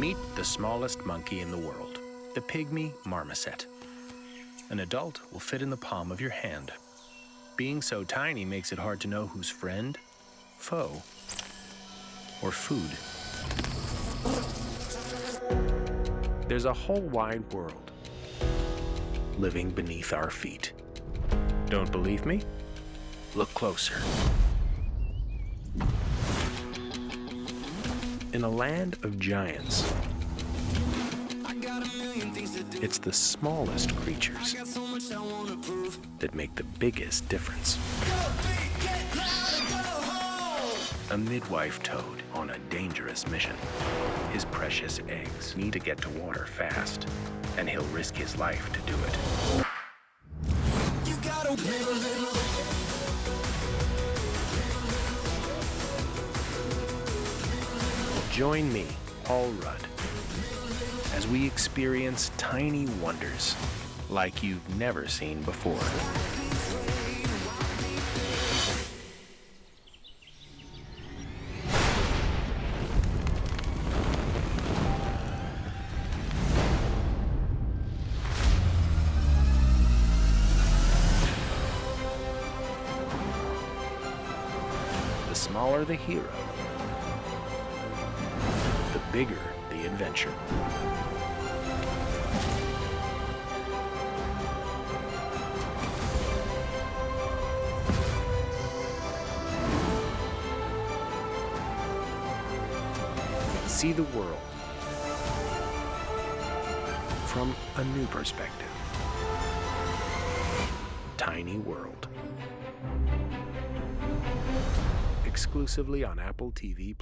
Meet the smallest monkey in the world, the pygmy marmoset. An adult will fit in the palm of your hand. Being so tiny makes it hard to know who's friend, foe, or food. There's a whole wide world living beneath our feet. Don't believe me? Look closer. In a land of giants, it's the smallest creatures that make the biggest difference. A midwife toad on a dangerous mission. His precious eggs need to get to water fast, and he'll risk his life to do it. Join me, Paul Rudd, as we experience tiny wonders like you've never seen before. The smaller the hero, the bigger the adventure. See the world from a new perspective. Tiny World. Exclusively on Apple TV+.